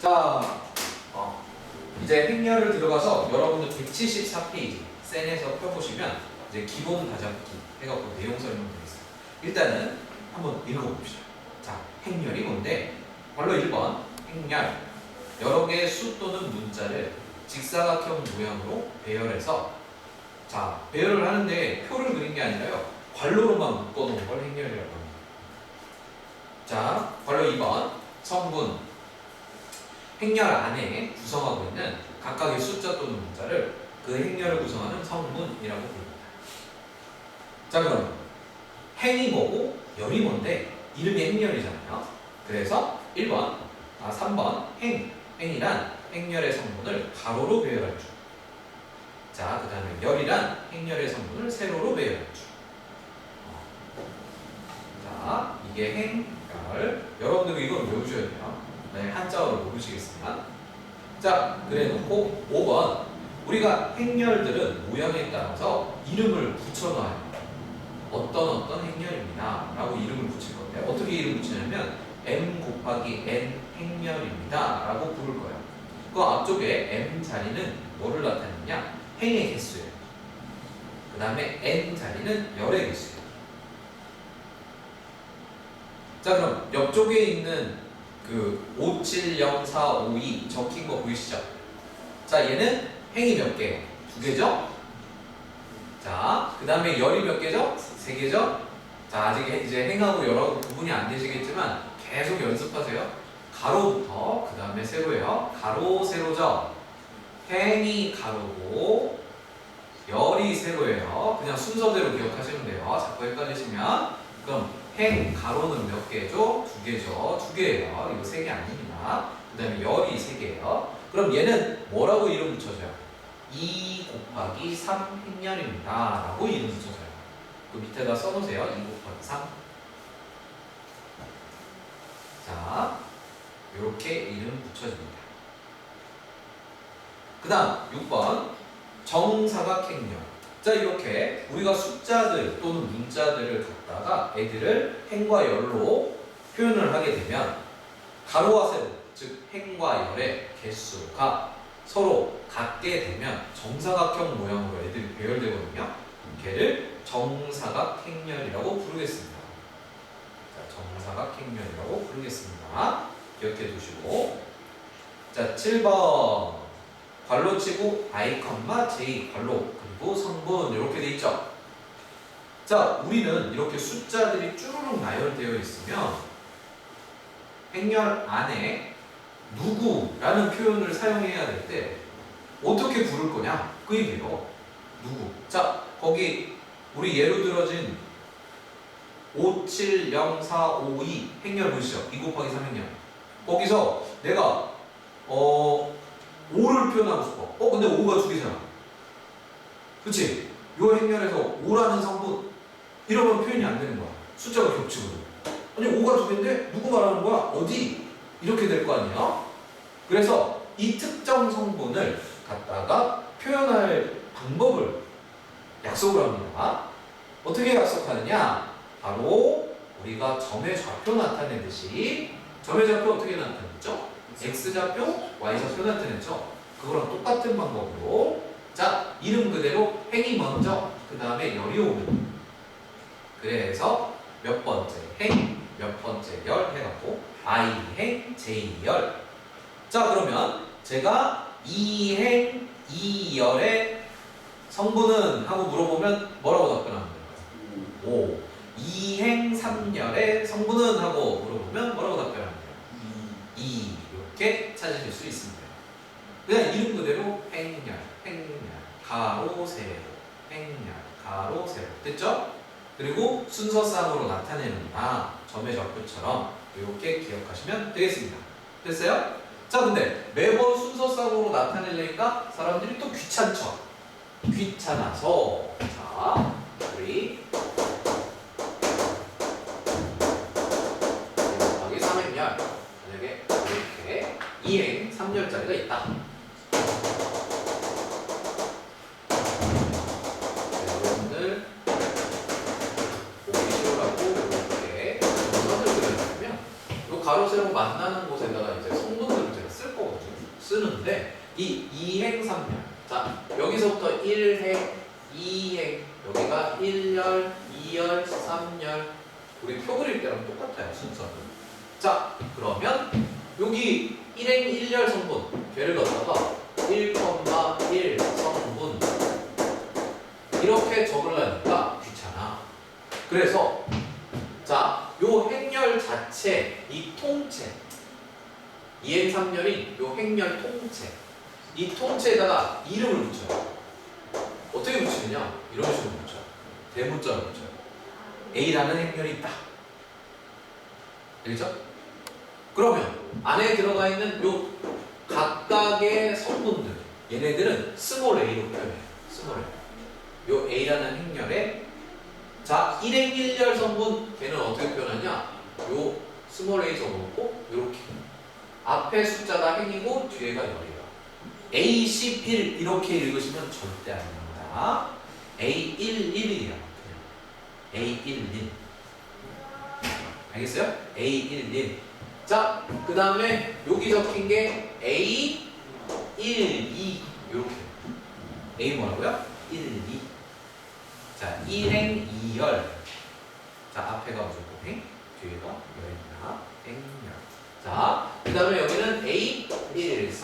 자, 이제 행렬을 들어가서 여러분들 174페이지 센에서 펴보시면 이제 기본 다잡기 해갖고 내용 설명되어 있어요. 일단은 한번 읽어봅시다. 자, 행렬이 뭔데? 바로 1번 행렬. 여러 개의 수 또는 문자를 직사각형 모양으로 배열해서, 자, 배열을 하는데 표를 그린 게 아니라요, 괄로로만 묶어놓은 걸 행렬이라고 합니다. 자, 괄로 2번 성분. 행렬 안에 구성하고 있는 각각의 숫자 또는 문자를 그 행렬을 구성하는 성분이라고 부릅니다. 자, 그럼 행이 뭐고 열이 뭔데? 이름이 행렬이잖아요. 그래서 3번 행이란 행렬의 성분을 가로로 배열할 줄. 자, 그 다음에 열이란 행렬의 성분을 세로로 배열할 줄. 자, 이게 행렬. 여러분들 이걸 외우셔야 돼요. 네, 한자어를 모르시겠으면. 자, 그래 놓고 5번 우리가 행렬들은 모양에 따라서 이름을 붙여놔요. 어떤 행렬입니다 라고 이름을 붙일 건데, 어떻게 이름 붙이냐면 m 곱하기 n 행렬입니다 라고 부를 거예요. 그 앞쪽에 m 자리는 뭐를 나타내느냐? 행의 개수예요. 그 다음에 n 자리는 열의 개수예요. 자, 그럼 옆쪽에 있는 그 5, 7, 0, 4, 5, 2 적힌 거 보이시죠? 자, 얘는 행이 몇 개예요? 2개죠? 자, 그 다음에 열이 몇 개죠? 3개죠? 자, 아직 이제 행하고 열하고 구분이 안 되시겠지만 계속 연습하세요. 가로부터 그 다음에 세로예요. 가로, 세로죠? 행이 가로고 열이 세로예요. 그냥 순서대로 기억하시면 돼요. 자꾸 헷갈리시면. 그럼 행 가로는 몇 개죠? 2개죠. 2개예요. 이거 3개 아닙니다. 그 다음에 열이 3개예요. 그럼 얘는 뭐라고 이름 붙여줘요? 2 곱하기 3 행렬입니다 라고 이름 붙여줘요. 그 밑에다 써놓으세요. 2 곱하기 3. 자, 이렇게 이름 붙여줍니다. 그 다음 6번 정사각행렬. 자, 이렇게 우리가 숫자들 또는 문자들을 갖다가 애들을 행과 열로 표현을 하게 되면 가로와 세로, 즉 행과 열의 개수가 서로 같게 되면 정사각형 모양으로 애들이 배열되거든요. 걔를 정사각행렬이라고 부르겠습니다. 자, 정사각행렬이라고 부르겠습니다. 기억해 두시고. 자, 7번 괄로 치고 i, j 괄로 그리고 성분 이렇게 돼 있죠. 자, 우리는 이렇게 숫자들이 쭈루룩 나열되어 있으면 행렬 안에 누구라는 표현을 사용해야 될 때 어떻게 부를 거냐? 그 얘기예요. 누구. 자, 거기 우리 예로 들어진 5, 7, 0, 4, 5, 2 행렬 보시죠. 2 곱하기 3 행렬. 거기서 내가 5를 표현하고 싶어. 근데 5가 2개잖아. 그치? 요 행렬에서 5라는 성분 이러면 표현이 안 되는 거야. 숫자가 겹치거든. 아니 5가 2개인데 누구 말하는 거야? 어디? 이렇게 될 거 아니에요? 그래서 이 특정 성분을 갖다가 표현할 방법을 약속을 합니다. 어떻게 약속하느냐? 바로 우리가 점의 좌표 나타내듯이, 점의 좌표 어떻게 나타냈죠? X좌표, Y좌표 나타냈죠? 그거랑 똑같은 방법으로, 자, 이름 그대로 행이 먼저, 그 다음에 열이 오는. 그래서 몇 번째 행, 몇 번째 열 해갖고 I행, J열. 자, 그러면 제가 이행, 이열의 성분은? 하고 물어보면 뭐라고 답변하면 될까요? 5. 이행, 3열의 성분은? 하고 물어보면 뭐라고 답변하면 돼요? 2. 이렇게 찾으실 수 있습니다. 그냥 이름 그대로 행렬, 가로, 세로, 행렬, 가로, 세로. 됐죠? 그리고 순서상으로 나타내는다. 점의 좌표처럼 이렇게 기억하시면 되겠습니다. 됐어요? 자, 근데 매번 순서상으로 나타내려니까 사람들이 또 귀찮죠? 귀찮아서, 자, 우리 2 곱하기 3행렬, 만약에 이렇게 2행 3열짜리가 있다. 여러분들 보기 쉬우라고 이렇게 선을 그려주면 이 가로 세로 만나는 곳에다가 이제 성분을 제가 쓸 있는데 이 2행 3열. 자, 여기서부터 1행, 2행, 여기가 1열, 2열, 3열. 우리 표 그릴 때랑 똑같아요, 순서는. 자, 그러면 여기 1행 1열 성분 걔를 갖다가 1,1 성분 이렇게 적으려니까 귀찮아. 그래서 자, 요 행렬 자체, 이 통째 2행 3열인 요 행렬 통째, 이 통째에다가 이름을 붙여요. 어떻게 붙이느냐? 이런 식으로 붙여요. 대문자로 붙여요. A라는 행렬이 있다. 알겠죠? 그러면 안에 들어가 있는 요 각각의 성분들, 얘네들은 스몰 a로 표현해요. 스몰 a. 요 A라는 행렬에 자, 1행 1열 성분 걔는 어떻게 표현하냐? 요 스몰 a 적어놓고 요렇게 앞에 숫자가 행이고 뒤에가 열이에요. A10 1 이렇게 읽으시면 절대 안 됩니다. A11이에요. 그냥 A11. 알겠어요? A11. 자, 그 다음에 여기 적힌 게 A12 요렇게. A 뭐라고요? 1, 2. 자, 1행 2열. 자, 앞에가 무조건 행, 뒤에가 열입니다. 행열. 자, 그 다음에 여기는 A13.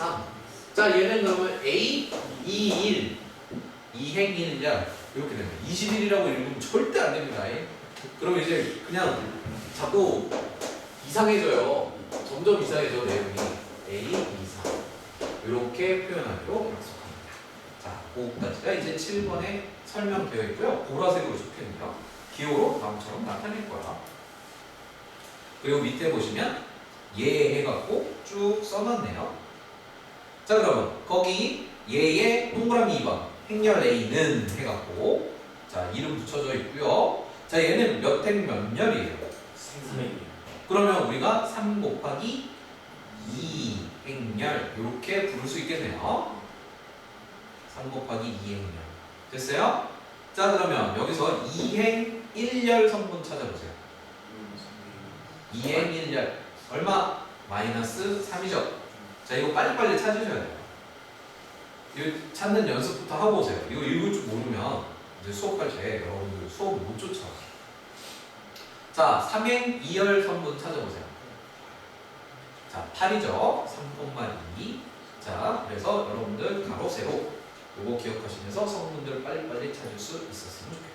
자, 얘는 그러면 A21. 2행 1열. 이렇게 됩니다. 21이라고 읽으면 절대 안 됩니다. 그럼 이제 그냥 자꾸 이상해져요. 점점 이상해져, 내용이. A23. 이렇게 표현하기로 약속합니다. 자, 그거까지가 이제 7번에 설명되어 있고요. 보라색으로 적혀있네요. 기호로 다음처럼 나타낼 거야. 그리고 밑에 보시면 예 해갖고 쭉 써놨네요. 자, 그러면 거기 예의 동그라미 2번 행렬 A는 해갖고 자, 이름 붙여져 있고요. 자, 얘는 몇 행 몇 열이에요? 3행이요. 그러면 우리가 3 곱하기 2 행렬 이렇게 부를 수 있겠네요. 3 곱하기 2 행렬 됐어요? 자, 그러면 여기서 2행 1열 성분 찾아보세요. 2행 1열 얼마? 마이너스 3이죠. 자, 이거 빨리빨리 찾으셔야 돼요. 이거 찾는 연습부터 하고 오세요. 이거 읽을 줄 모르면 이제 수업할 때 여러분들 수업 못 쫓아. 자, 3행 2열 성분 찾아보세요. 자, 8이죠. 3,2. 자, 그래서 여러분들 가로 세로 요거 기억하시면서 성분들을 빨리빨리 찾을 수 있었으면 좋겠다.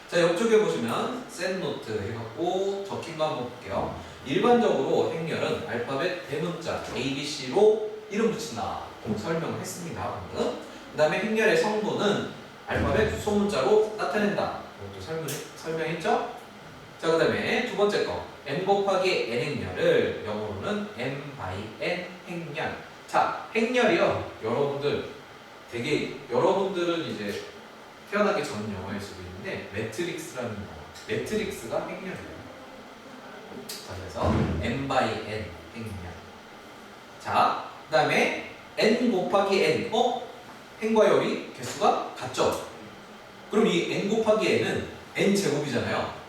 자, 옆쪽에 보시면 셋 노트 해갖고 적힌 거 한번 볼게요. 일반적으로 행렬은 알파벳 대문자 ABC로 이름 붙인다 설명을 했습니다. 방금. 그 다음에 행렬의 성분은 알파벳 소문자로 나타낸다. 이것도 설명했죠? 자, 그 다음에 두 번째 거 m 곱하기 n 행렬을 영어로는 m by n 행렬. 자, 행렬이요. 여러분들은 이제 태어나기 전 영어일 수도 있는데 매트릭스라는 영어. 매트릭스가 행렬이에요. 자, 그래서 n by n 행렬. 자, 그 다음에 n 곱하기 n. 행과 열이 개수가 같죠? 그럼 이 n 곱하기 n은 n 제곱이잖아요.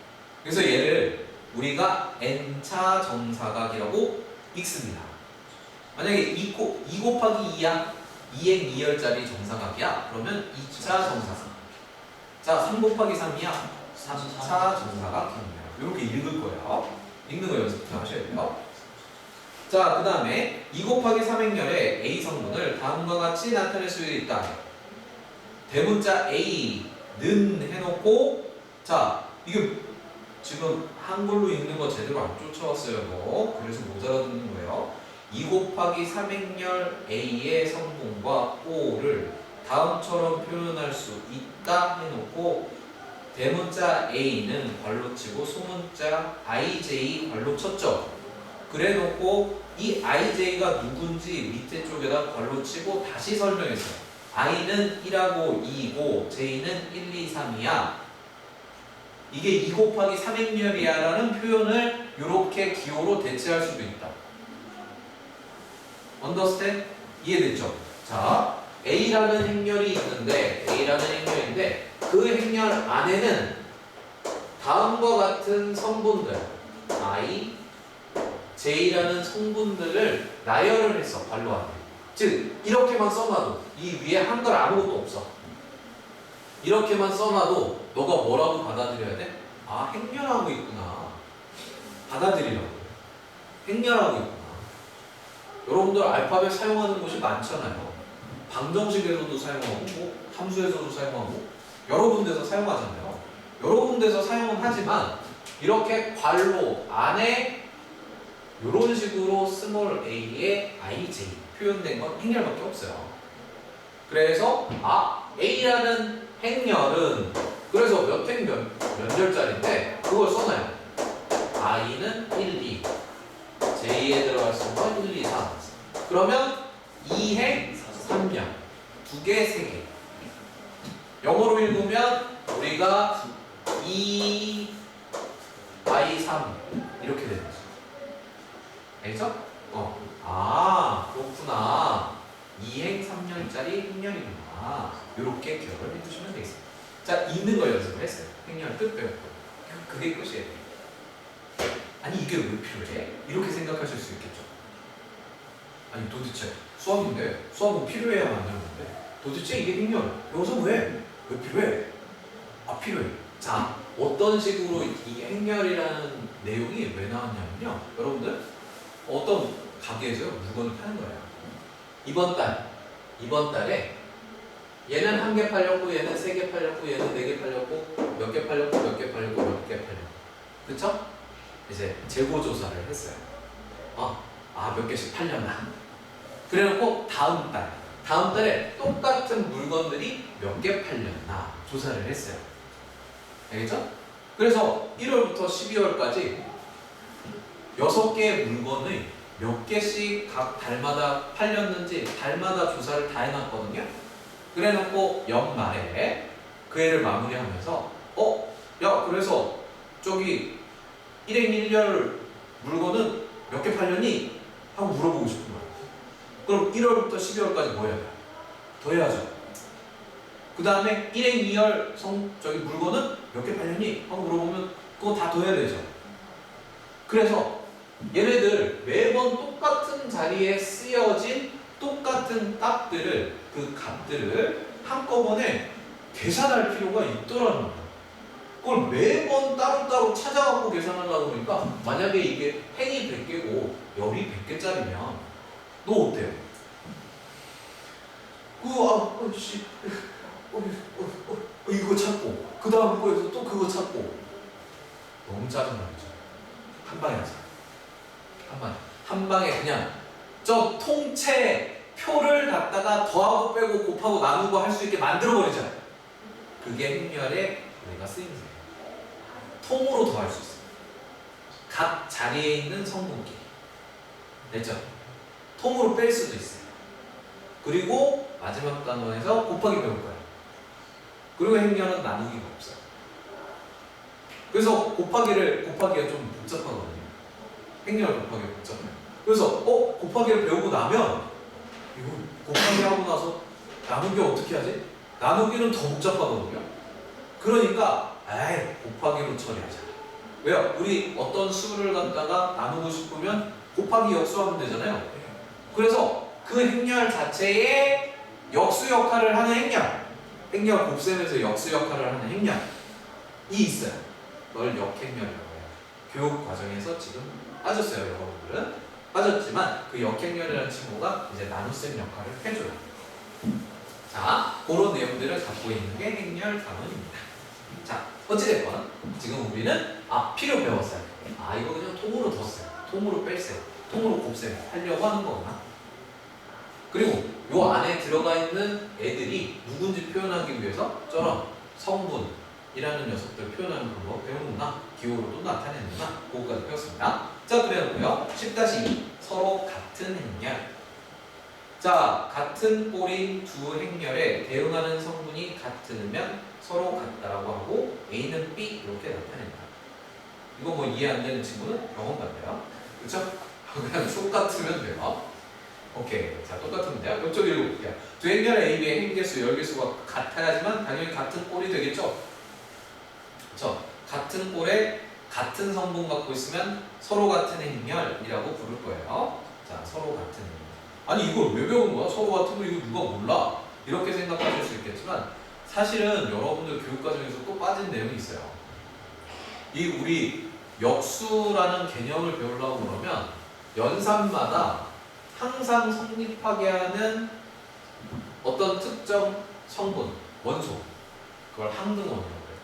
그래서 얘를 우리가 n차 정사각이라고 읽습니다. 만약에 2 곱하기 2야 2행 2열짜리 정사각이야. 그러면 2차 정사각. 자, 3 곱하기 3이야 3차 정사각 행렬. 이렇게 읽을 거예요. 읽는 거 연습부터 하셔야 돼요. 자, 그 다음에 2 곱하기 3행렬의 A 성분을 다음과 같이 나타낼 수 있다. 대문자 A는 해놓고 자, 이게 지금 한글로 읽는 거 제대로 안 쫓아왔어요. 뭐. 그래서 못 알아듣는 거예요. 2 곱하기 3행렬 A의 성분과 O를 다음처럼 표현할 수 있다 해놓고 대문자 A는 괄호 치고 소문자 IJ 괄호 쳤죠. 그래 놓고 이 IJ가 누군지 밑에 쪽에다 괄호 치고 다시 설명했어요. I는 1하고 2이고 J는 1, 2, 3이야. 이게 2 곱하기 3행렬이야 라는 표현을 이렇게 기호로 대체할 수도 있다. 언더스탠? 이해됐죠? 자, A라는 행렬이 있는데 그 행렬 안에는 다음과 같은 성분들 I, J라는 성분들을 나열을 했어. 괄호 안에. 즉 이렇게만 써놔도 이 위에 한글 아무것도 없어. 이렇게만 써놔도 너가 뭐라고 받아들여야 돼? 아, 행렬하고 있구나. 받아들이라고. 행렬하고 있구나. 여러분들 알파벳 사용하는 곳이 많잖아요. 방정식에서도 사용하고 함수에서도 사용하고 여러 군데서 사용하잖아요. 여러 군데서 사용은 하지만 이렇게 괄호 안에 이런 식으로 스몰 a에 ij 표현된 건 행렬밖에 없어요. 그래서 a라는 행렬은 그래서 몇 절짜리인데 그걸 써놔요. i는 1, 2 j에 들어갈 수 있는 건 1, 2, 3 그러면 2행 3년 2개, 3개 영어로 읽으면 우리가 2, i, 3 이렇게 되는 거죠. 알겠죠? 그렇구나. 2행 3년짜리 행렬이구나. 이렇게 기억을 해주시면 되겠습니다. 자, 읽는 거 연습을 했어요. 행렬 뜻 배웠고. 그게 끝이에요. 아니, 이게 왜 필요해? 이렇게 생각하실 수 있겠죠. 아니, 도대체 수학인데 수학은 필요해야만 하는 건데 도대체 이게 행렬 여기서 왜 필요해? 필요해. 자, 어떤 식으로 이 행렬이라는 내용이 왜 나왔냐면요. 여러분들 어떤 가게에서 물건을 파는 거예요. 이번 달에 얘는 1개 팔렸고 얘는 3개 팔렸고 얘는 4개 팔렸고 몇 개 팔렸고 몇 개 팔렸고 몇 개 팔렸고 그쵸? 이제 재고 조사를 했어요. 몇 개씩 팔렸나? 그래놓고 다음 달에 똑같은 물건들이 몇 개 팔렸나 조사를 했어요. 알겠죠? 그래서 1월부터 12월까지 6개의 물건을 몇 개씩 각 달마다 팔렸는지 달마다 조사를 다 해놨거든요. 그래놓고 연말에 그 해를 마무리하면서 그래서 저기 1행 1열 물건은 몇 개 팔렸니? 하고 물어보고 싶은 거예요. 그럼 1월부터 12월까지 뭐 해야 돼요? 더 해야죠. 그 다음에 1행 2열 물건은 몇 개 팔렸니? 하고 물어보면 그거 다 더 해야 되죠. 그래서 얘네들 매번 똑같은 자리에 쓰여진 똑같은 값들을 그 값들을 한꺼번에 계산할 필요가 있더라는 거예요. 그걸 매번 따로따로 찾아갖고 계산하려고 그러니까 만약에 이게 행이 100개고 열이 100개짜리면 너 어때요? 이거 찾고 그 다음 거에서 또 그거 찾고 너무 짜증나죠. 한 방에 하자. 한 방에 그냥 저 통째 표를 갖다가 더하고 빼고 곱하고 나누고 할 수 있게 만들어버리잖아요. 그게 행렬의 우리가 쓰임새예요. 통으로 더할 수 있어요. 각 자리에 있는 성분끼리. 됐죠? 통으로 뺄 수도 있어요. 그리고 마지막 단원에서 곱하기 배울 거예요. 그리고 행렬은 나누기가 없어요. 그래서 곱하기가 좀 복잡하거든요. 행렬 곱하기가 복잡해요. 그래서 곱하기를 배우고 나면 이거 곱하기 하고 나서 나누기 어떻게 하지? 나누기는 더 복잡하거든요. 그러니까 곱하기로 처리하자. 왜요? 우리 어떤 수를 갖다가 나누고 싶으면 곱하기 역수하면 되잖아요. 그래서 그 행렬 자체에 역수 역할을 하는 행렬 곱셈에서 역수 역할을 하는 행렬이 있어요. 그걸 역행렬이라고 해요. 교육 과정에서 지금 빠졌어요. 여러분들은 빠졌지만 그 역행렬이라는 친구가 이제 나눗셈 역할을 해줘요. 자, 그런 내용들을 갖고 있는 게 행렬 단원입니다. 자, 어찌됐건 지금 우리는 필요 배웠어요. 이거 그냥 통으로 덧셈, 통으로 뺄셈, 통으로 곱셈 하려고 하는 거구나. 그리고 요 안에 들어가 있는 애들이 누군지 표현하기 위해서 저런 성분이라는 녀석들 표현하는 방법 배우는구나. 기호로도 나타내는구나. 그거까지 배웠습니다. 자, 그래놓고요. 10-2 서로 같은 행렬. 자, 같은 꼴인 두 행렬에 대응하는 성분이 같으면 서로 같다라고 하고 A는 B 이렇게 나타낸다. 이거 뭐 이해 안 되는 친구는 병원 간대요. 그렇죠? 그냥 똑같으면 돼요. 오케이. 자, 똑같으면 돼요. 이쪽 읽어볼게요. 두 행렬의 A, B의 행개수, 열개수가 같아야지만 당연히 같은 꼴이 되겠죠? 그렇죠? 같은 꼴에 같은 성분 갖고 있으면 서로 같은 행렬이라고 부를 거예요. 자, 서로 같은 행렬. 아니 이걸 왜 배우는 거야? 서로 같은 거 이거 누가 몰라? 이렇게 생각하실 수 있겠지만 사실은 여러분들 교육과정에서 또 빠진 내용이 있어요. 이 우리 역수라는 개념을 배우려고 그러면 연산마다 항상 성립하게 하는 어떤 특정 성분, 원소, 그걸 항등원이라고 해요.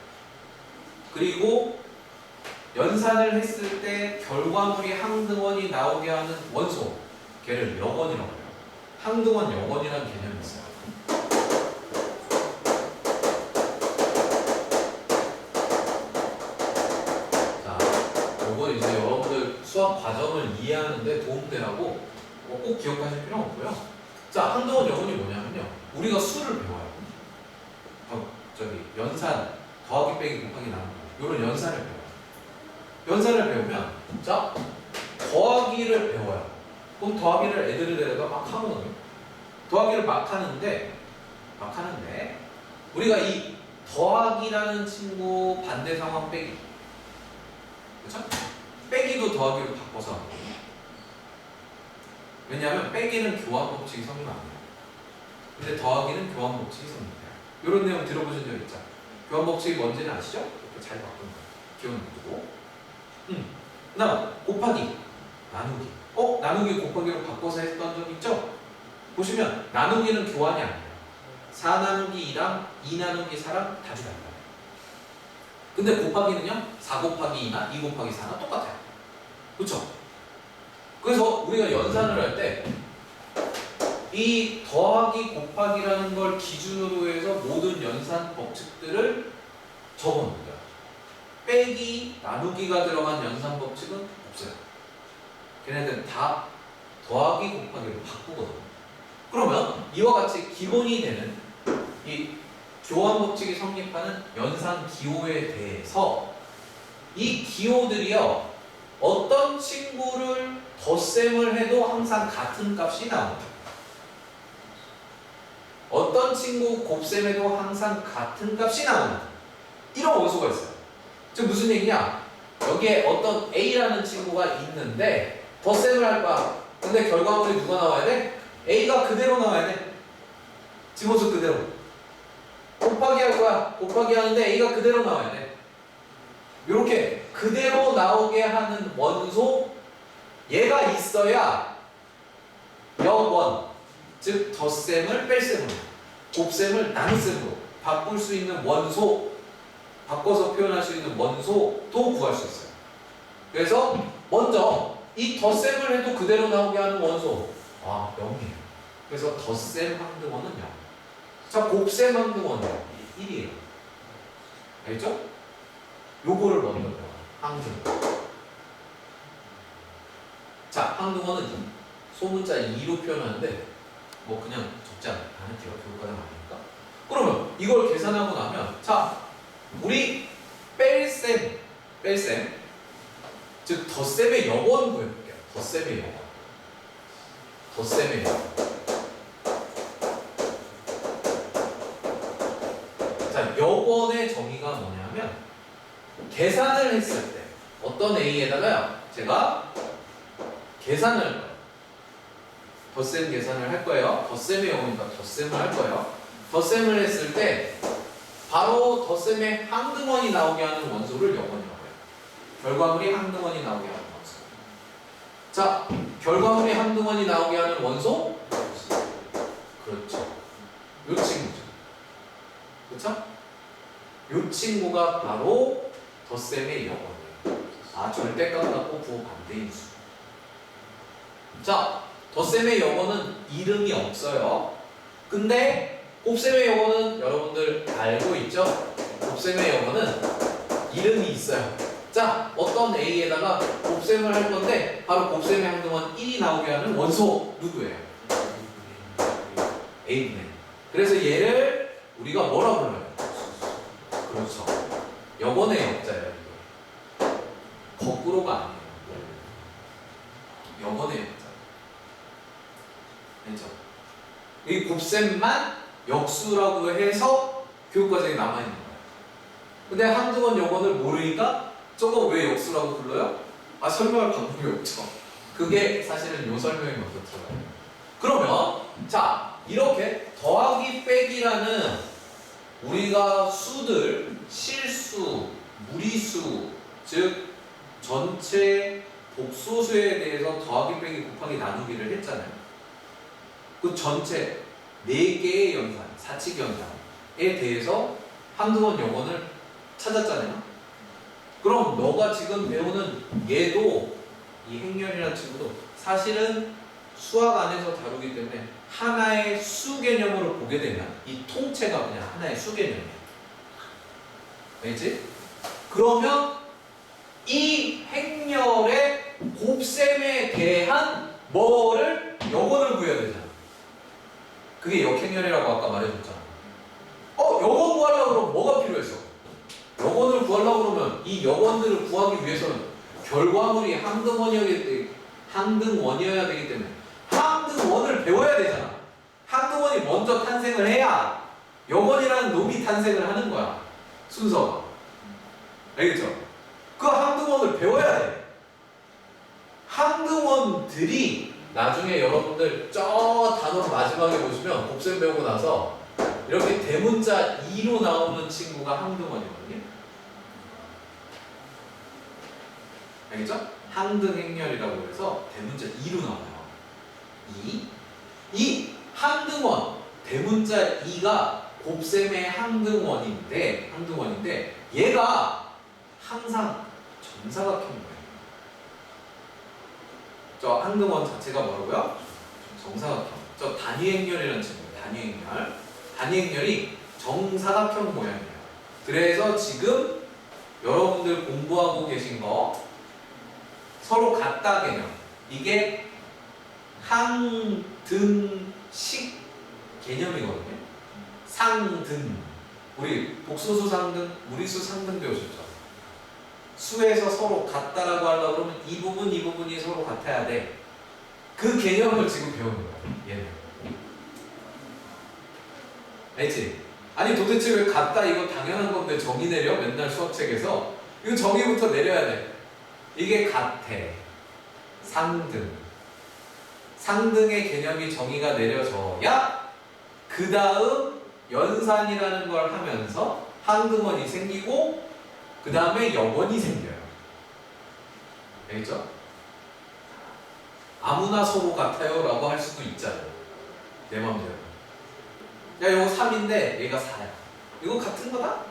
그리고 연산을 했을 때 결과물이 항등원이 나오게 하는 원소, 걔를 여건이라고 해요. 항등원 여건이라는 개념이 있어요. 자, 요건 이제 여러분들 수학 과정을 이해하는데 도움되라고 꼭 기억하실 필요는 없고요. 자, 항등원 여건이 뭐냐면요. 우리가 수를 배워요. 저기 연산, 더하기 빼기 곱하기 나누기 이런 연산을 배워요. 연산을 배우면 자, 더하기를 배워요. 그럼 더하기를 애들을 데려가 막 하거든요. 더하기를 막 하는데 우리가 이 더하기라는 친구 반대 상황 빼기, 그렇죠? 빼기도 더하기로 바꿔서 하거든요. 왜냐하면 빼기는 교환 법칙이 성립 안 돼요. 근데 더하기는 교환 법칙이 성립돼요. 이런 내용 들어보신 적 있죠? 교환 법칙이 뭔지는 아시죠? 이렇게 잘 바꾸는 거예요. 기억나고. 그다음 곱하기, 나누기. 나누기 곱하기로 바꿔서 했던 적 있죠? 보시면 나누기는 교환이 아니에요. 4 나누기 2랑 2 나누기 4랑 답이 달라요. 근데 곱하기는요? 4 곱하기 2나 2 곱하기 4나 똑같아요. 그렇죠? 그래서 우리가 연산을 할 때 이 더하기 곱하기라는 걸 기준으로 해서 모든 연산 법칙들을 적어놓는다. 빼기, 나누기가 들어간 연산 법칙은 없어요. 걔네들은 다 더하기 곱하기로 바꾸거든요. 그러면 이와 같이 기본이 되는 이 교환 법칙이 성립하는 연산 기호에 대해서 이 기호들이요, 어떤 친구를 덧셈을 해도 항상 같은 값이 나옵니다. 어떤 친구 곱셈해도 항상 같은 값이 나옵니다. 이런 원소가 있어요. 즉 무슨 얘기냐? 여기에 어떤 A라는 친구가 있는데 덧셈을 할 거야. 근데 결과물이 누가 나와야 돼? A가 그대로 나와야 돼. 지모수 그대로. 곱하기 할 거야. 곱하기 하는데 A가 그대로 나와야 돼. 이렇게 그대로 나오게 하는 원소, 얘가 있어야 여원, 즉 덧셈을 뺄셈으로, 곱셈을 나눗셈으로 바꿀 수 있는 원소, 바꿔서 표현할 수 있는 원소도 구할 수 있어요. 그래서 먼저 이 덧셈을 해도 그대로 나오게 하는 원소, 0이에요. 그래서 덧셈 항등원은 0. 자, 곱셈 항등원은 1이에요. 알겠죠? 요거를 먼저 배워요. 항등원. 자, 항등원은 소문자 2로 표현하는데 뭐 그냥 적지 않을게요. 교육과정 아니니까. 그러면 이걸 계산하고 나면 자, 우리 뺄셈, 즉 덧셈의 여건 구해볼게요. 덧셈의 여건. 자, 여건의 정의가 뭐냐면 계산을 했을 때 어떤 A에다가요, 제가 계산을 할 거예요. 덧셈 계산을 할 거예요. 덧셈의 여건이니까 덧셈을 할 거예요. 덧셈을 했을 때 바로 덧셈의 항등원이 나오게 하는 원소를 여건이라고 해요. 결과물이 항등원이 나오게 하는 원소. 자, 결과물이 항등원이 나오게 하는 원소? 그렇죠. 요 친구죠. 그렇죠? 요 친구가 바로 덧셈의 여건이에요. 절대값 같고 부호 반대인 수. 자, 덧셈의 여건은 이름이 없어요. 근데 곱셈의 여건은 여러분들 알고 있죠? 곱셈의 여건은 이름이 있어요. 자, 어떤 A에다가 곱셈을 할 건데 바로 곱셈의 항등원 1이 나오게 하는 원소 누구예요? A분의. 그래서 얘를 우리가 뭐라고 불러요? 그렇죠. 여건의 역자예요. 거꾸로가 아니에요. 여건의 역자. 그렇죠? 이 곱셈만 역수라고 해서 교육과정에 남아있는 거예요. 근데 항등원 여건을 모르니까 저거 왜 역수라고 불러요? 설명할 방법이 없죠. 그게 사실은 요 설명이 먼저 들어가요. 그러면 자, 이렇게 더하기 빼기라는 우리가 수들, 실수, 무리수, 즉 전체 복소수에 대해서 더하기 빼기 곱하기 나누기를 했잖아요. 그 전체 4개의 연산, 사칙 연산에 대해서 한두번 영원을 찾았잖아요. 그럼 너가 지금 배우는 얘도, 이 행렬이라는 친구도 사실은 수학 안에서 다루기 때문에 하나의 수 개념으로 보게 되면 이 통째가 그냥 하나의 수 개념이야. 알겠지? 그러면 이 행렬의 곱셈에 대한 뭐를 여건을 구해야 되잖아. 그게 역행렬이라고 아까 말해줬잖아. 여건 구하려고 그러면 뭐가 필요했어? 여건을 구하려고 그러면 이 여건들을 구하기 위해서는 결과물이 항등원이어야 되기 때문에 항등원을 배워야 되잖아. 항등원이 먼저 탄생을 해야 여건이라는 놈이 탄생을 하는 거야. 순서가. 알겠죠? 그 항등원을 배워야 돼. 항등원들이 나중에 여러분들 저 단어 마지막에 보시면 곱셈 배우고 나서 이렇게 대문자 2로 나오는 친구가 항등원이거든요. 알겠죠? 항등행렬이라고 해서 대문자 2로 나와요. 2. 항등원, 대문자 2가 곱셈의 항등원인데 얘가 항상 정사각형 모양. 저 항등원 자체가 뭐라고요? 정사각형. 저 단위행렬이라는 친구예요. 단위행렬이 정사각형 모양이에요. 그래서 지금 여러분들 공부하고 계신 거 서로 같다 개념. 이게 항등식 개념이거든요. 상등. 우리 복소수 상등, 무리수 상등 배우셨죠? 수에서 서로 같다라고 하려고 그러면 이 부분이 서로 같아야 돼. 그 개념을 지금 배우는 거야. 얘는. 알지? 아니 도대체 왜 같다 이거 당연한 건데 정의 내려? 맨날 수학책에서. 이거 정의부터 내려야 돼. 이게 같아. 상등. 상등의 개념이 정의가 내려져야 그 다음 연산이라는 걸 하면서 항등원이 생기고 그 다음에 여건이 생겨요. 알겠죠? 아무나 서로 같아요 라고 할 수도 있잖아요. 내 맘대로. 야 이거 3인데 얘가 4야. 이거 같은 거다?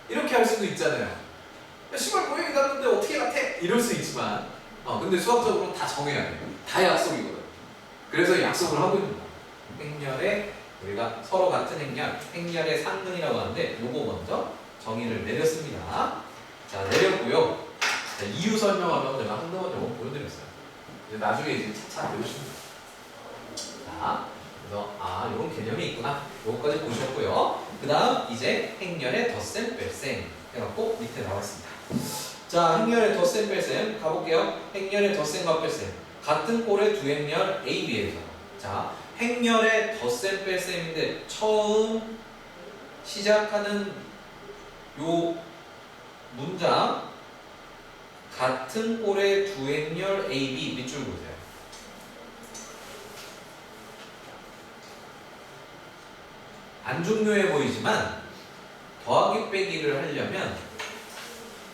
이렇게 할 수도 있잖아요. 야 씨발 고양이 같은데 어떻게 같아? 이럴 수 있지만 근데 수학적으로 다 정해야 돼. 다 약속이거든. 그래서 약속을 하고 있는 거야. 행렬에 우리가 서로 같은 행렬의 상등이라고 하는데 요거 먼저 정의를 내렸습니다. 자 내렸고요. 자, 이유 설명하면 제가 항등원 영어 보여드렸어요. 이제 나중에 이제 차차 배우시면 돼요. 자 그래서 이런 개념이 있구나. 요거까지 보셨고요. 그 다음 이제 행렬의 덧셈 뺄셈 해갖고 밑에 나와 있습니다. 자 행렬의 덧셈 뺄셈 가볼게요. 행렬의 덧셈과 뺄셈 같은 꼴의 두 행렬 A, B에서 자 행렬의 덧셈 뺄셈인데 처음 시작하는 요 문장 같은 꼴의 두 행렬 A, B 밑줄 보세요. 안 중요해 보이지만 더하기 빼기를 하려면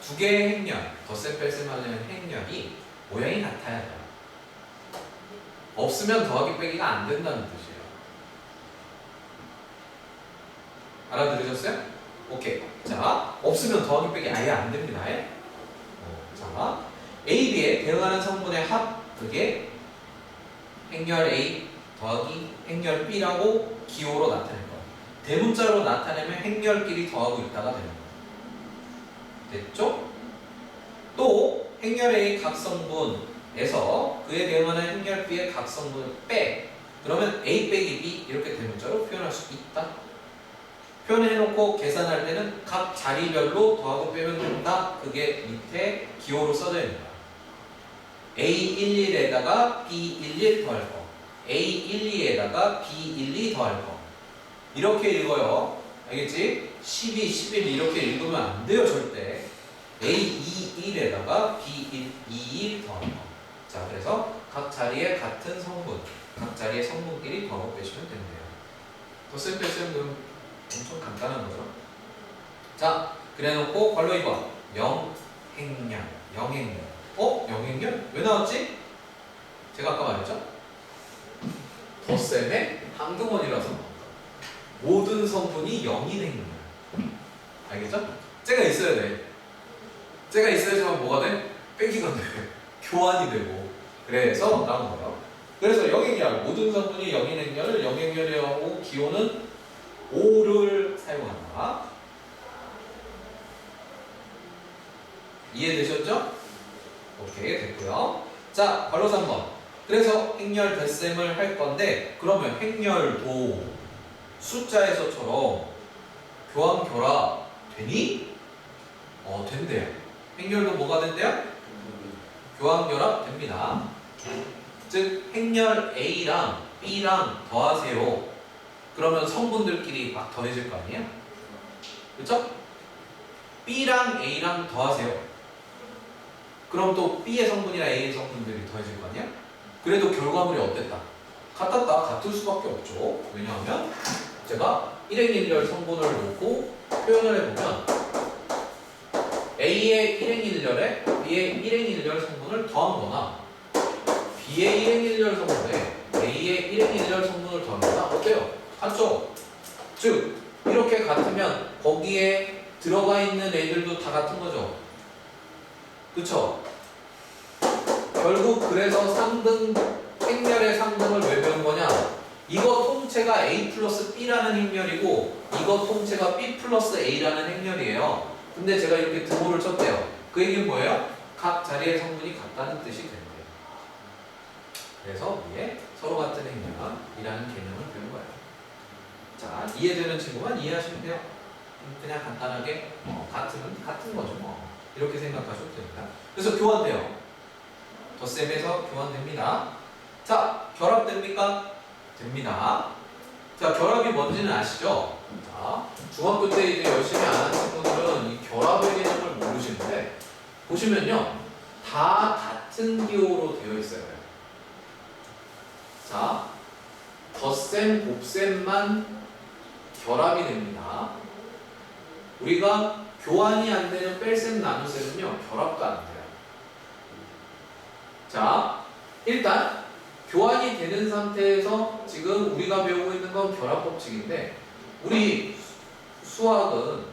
두 개의 행렬, 덧셈 뺄셈 하려면 행렬이 모양이 같아야 돼요. 없으면 더하기 빼기가 안 된다는 뜻이에요. 알아들으셨어요? 오케이. 자, 없으면 더하기 빼기 아예 안 됩니다. 자, A, B에 대응하는 성분의 합, 그게 행렬 A 더하기 행렬 B라고 기호로 나타낼 거예요. 대문자로 나타내면 행렬끼리 더하고 있다가 되는 거예요. 됐죠? 또 행렬 A 각성분에서 그에 대응하는 행렬 B의 각성분을 빼. 그러면 A 빼기 B 이렇게 대문자로 표현할 수 있다. 표현해놓고 계산할 때는 각 자리별로 더하고 빼면 된다. 그게 밑에 기호로 써져 있는 거야. A11에다가 B11 더할 거, A12에다가 B12 더할 거. 이렇게 읽어요. 알겠지? 12, 11 이렇게 읽으면 안 돼요, 절대. A21에다가 B22 더할 거. 자, 그래서 각 자리에 같은 성분. 각 자리의 성분끼리 더하고 빼시면 된대요. 덧셈 뺄셈 그럼 엄청 간단한 거죠. 자, 그래놓고 괄호 2번 영행량, 영행량. 영행량? 왜 나왔지? 제가 아까 말했죠? 덧셈의 한두번이라서 모든 성분이 0인 행량. 알겠죠? 째가 있어야 돼. 째가 있어야지만 뭐가 돼? 빼기가 돼. 교환이 되고. 그래서 나온 거예요. 그래서 영행량, 모든 성분이 0인 행렬을 영행렬이라고 기호는 5를 사용한다. 이해되셨죠? 오케이, 됐고요. 자, 바로 3번. 그래서 행렬 덧셈을 할 건데 그러면 행렬도 숫자에서처럼 교환 결합 되니? 된대요. 행렬도 뭐가 된대요? 교환 결합 됩니다. 즉 행렬 A랑 B랑 더하세요. 그러면 성분들끼리 막 더해질 거 아니에요? 그렇죠? B랑 A랑 더하세요. 그럼 또 B의 성분이랑 A의 성분들이 더해질 거 아니야? 그래도 결과물이 어땠다? 같았다. 같을 수밖에 없죠. 왜냐하면 제가 1행일열 성분을 놓고 표현을 해보면 A의 1행일열에 B의 1행일열 성분을 더한 거나 B의 1행일열 성분에 A의 1행일열 성분을 더한 거나 어때요? 같죠? 즉 이렇게 같으면 거기에 들어가 있는 애들도 다 같은 거죠. 그쵸? 결국 그래서 상등, 행렬의 상등을 왜 배운 거냐? 이거 통째가 A 플러스 B라는 행렬이고 이거 통째가 B 플러스 A라는 행렬이에요. 근데 제가 이렇게 등호를 쳤대요. 그 얘기는 뭐예요? 각 자리의 성분이 같다는 뜻이 된대요. 그래서 위에 서로 같은 행렬이라는 개념을 배운 거예요. 자, 이해되는 친구만 이해하시면 돼요. 그냥 간단하게 같으면 같은 거죠. 이렇게 생각하셔도 됩니다. 그래서 교환돼요. 덧셈에서 교환됩니다. 자, 결합됩니까? 됩니다. 자, 결합이 뭔지는 아시죠? 자, 중학교 때 이제 열심히 안 한 친구들은 이 결합의 개념을 모르시는데 보시면요, 다 같은 기호로 되어 있어요. 자, 덧셈, 곱셈만 결합이 됩니다. 우리가 교환이 안 되는 뺄셈, 나눗셈은요, 결합도 안 돼요. 자, 일단 교환이 되는 상태에서 지금 우리가 배우고 있는 건 결합 법칙인데 우리 수학은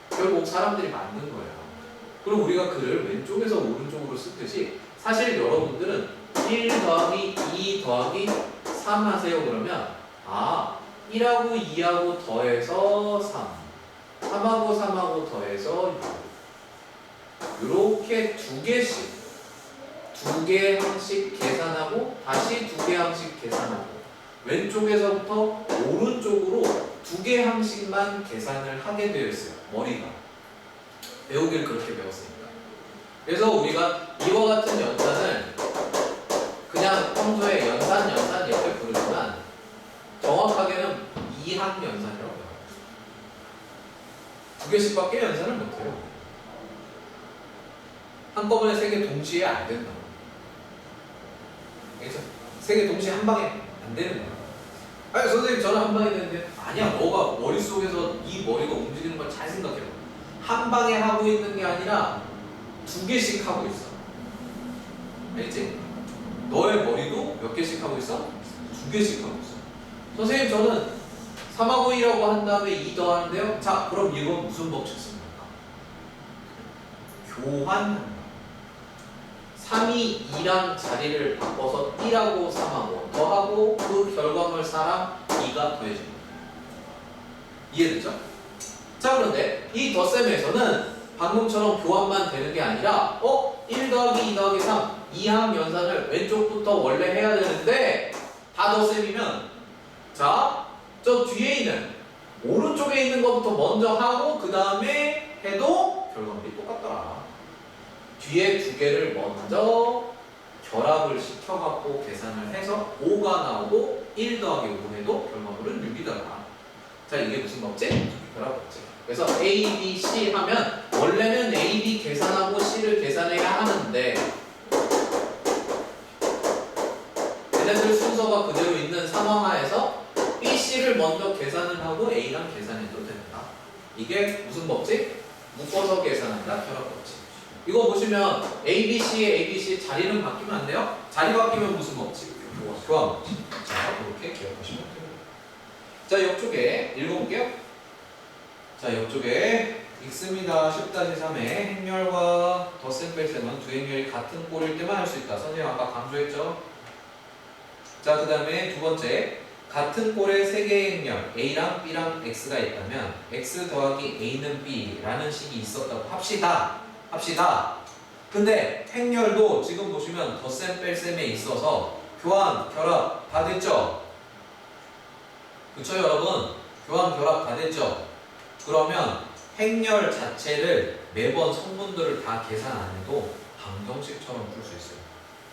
결국 사람들이 만든 거예요. 그럼 우리가 글을 왼쪽에서 오른쪽으로 쓰듯이 사실 여러분들은 1 더하기 2 더하기 3 하세요. 그러면 1하고 2하고 더해서 3, 3하고 3하고 더해서 6 이렇게 두 개씩 두 개 항씩 계산하고 다시 두 개 항씩 계산하고 왼쪽에서부터 오른쪽으로 두 개 항씩만 계산을 하게 되어 있어요. 머리가 배우기를 그렇게 배웠으니까. 그래서 우리가 이와 같은 연산을 그냥 평소에 연산 이렇게 부르지만 정확하게는 이항 연산이라고 해요. 두 개씩밖에 연산을 못해요. 한꺼번에 세 개 동시에 안 된다고. 알겠죠? 세 개 동시에 한 방에 안 되는 거야. 아니 선생님 저는 한 방에 되는데 아니야. 너가 머릿속에서 이 머리가 움직이는 걸 잘 생각해봐. 한 방에 하고 있는 게 아니라 두 개씩 하고 있어. 알겠지? 너의 머리도 몇 개씩 하고 있어? 두 개씩 하고 있어. 선생님 저는 3하고 1하고 한 다음에 2 더하는데요. 자 그럼 이건 무슨 법칙 씁니까? 교환한다. 3이 2랑 자리를 바꿔서 1하고 3하고 더하고 그 결과물 4랑 2가 더해집니다. 이해됐죠? 자 그런데 이 덧셈에서는 방금처럼 교환만 되는 게 아니라 1 더하기 2 더하기 3 2항 연산을 왼쪽부터 원래 해야 되는데 다 덧셈이면 자 저 뒤에 있는 오른쪽에 있는 것부터 먼저 하고 그 다음에 해도 결과물이 똑같더라. 뒤에 두 개를 먼저 결합을 시켜갖고 계산을 해서 5가 나오고 1 더하기 5 해도 결과물은 6이더라. 자 이게 무슨 법칙? 결합 법칙. 그래서 A, B, C 하면 원래는 A, B 계산하고 C를 계산해야 하는데 전셋을 순서가 그대로 있는 상황 하에서 BC를 먼저 계산을 하고 A랑 계산해도 된다. 이게 무슨 법칙? 묶어서 계산한다. 결합 법칙. 이거 보시면 ABC 자리는 바뀌면 안 돼요? 자리 바뀌면 무슨 법칙? 교환 법칙. 자, 그렇게 기억하시면 됩니다. 자, 옆쪽에 읽어볼게요. 자, 옆쪽에 x입니다. 10-3의 행렬과 덧셈 뺄셈은 두 행렬이 같은 꼴일 때만 할 수 있다. 선생님 아까 강조했죠? 자, 그 다음에 두 번째, 같은 꼴의 세 개의 행렬 A랑 B랑 X가 있다면 X 더하기 A는 B라는 식이 있었다고 합시다. 근데 행렬도 지금 보시면 덧셈 뺄셈에 있어서 교환, 결합 다 됐죠? 그쵸 여러분? 교환, 결합 다 됐죠? 그러면 행렬 자체를 매번 성분들을 다 계산 안 해도 방정식처럼 풀 수 있어요.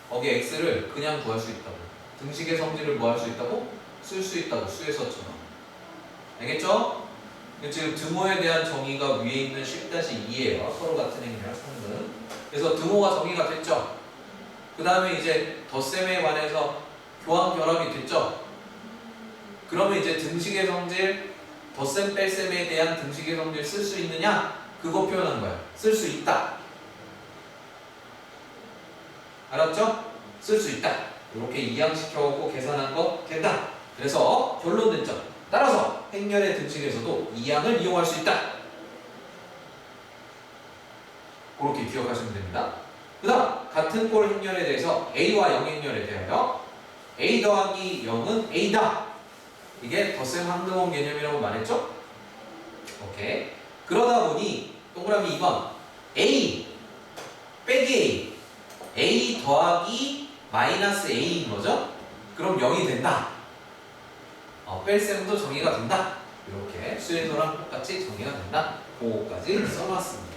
거기 X를 그냥 구할 수 있다고. 등식의 성질을 뭐 할 수 있다고? 쓸 수 있다고. 수에서처럼. 알겠죠? 지금 등호에 대한 정의가 위에 있는 10-2예요. 서로 같은 행렬 성분. 그래서 등호가 정의가 됐죠? 그 다음에 이제 덧셈에 관해서 교환, 결합이 됐죠? 그러면 이제 등식의 성질, 덧셈 뺄셈에 대한 등식의 성질 쓸 수 있느냐? 그거 표현한 거야. 쓸 수 있다. 알았죠? 쓸 수 있다. 이렇게 이항시켜갖고 계산한 거 된다. 그래서 결론 됐죠? 따라서 행렬의 등식에서도 이항을 이용할 수 있다. 그렇게 기억하시면 됩니다. 그 다음 같은 꼴 행렬에 대해서 A와 0행렬에 대하여 A 더하기 0은 A다. 이게 덧셈 항등원 개념이라고 말했죠? 오케이. 그러다 보니 동그라미 2번 A 빼기 A 더하기 마이너스 A인 거죠? 그럼 0이 된다. 뺄셈도 정의가 된다. 이렇게 수에서랑 똑같이 정의가 된다. 그거까지 써놨습니다.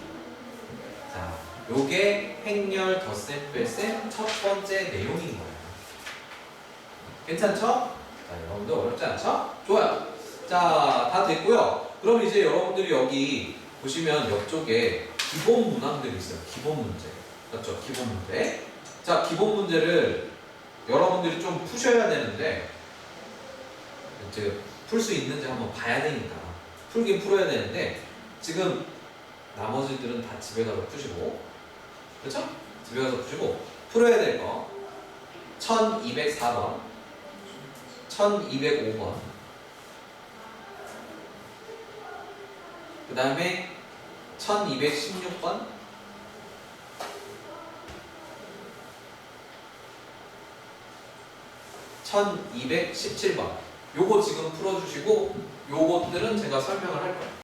자, 요게 행렬 덧셈 뺄셈 첫 번째 내용인 거예요. 괜찮죠? 자, 여러분들 어렵지 않죠? 좋아요. 자, 다 됐고요. 그럼 이제 여러분들이 여기 보시면 옆쪽에 기본 문항들이 있어요. 기본 문제. 맞죠? 기본 문제. 자, 기본 문제를 여러분들이 좀 푸셔야 되는데 이제 풀 수 있는지 한번 봐야 되니까 풀긴 풀어야 되는데 지금 나머지들은 다 집에 가서 푸시고, 그렇죠? 집에 가서 푸시고 풀어야 될 거 1204번 1205번 그 다음에 1216번 1217번 요거 지금 풀어주시고 요것들은 제가 설명을 할 거예요.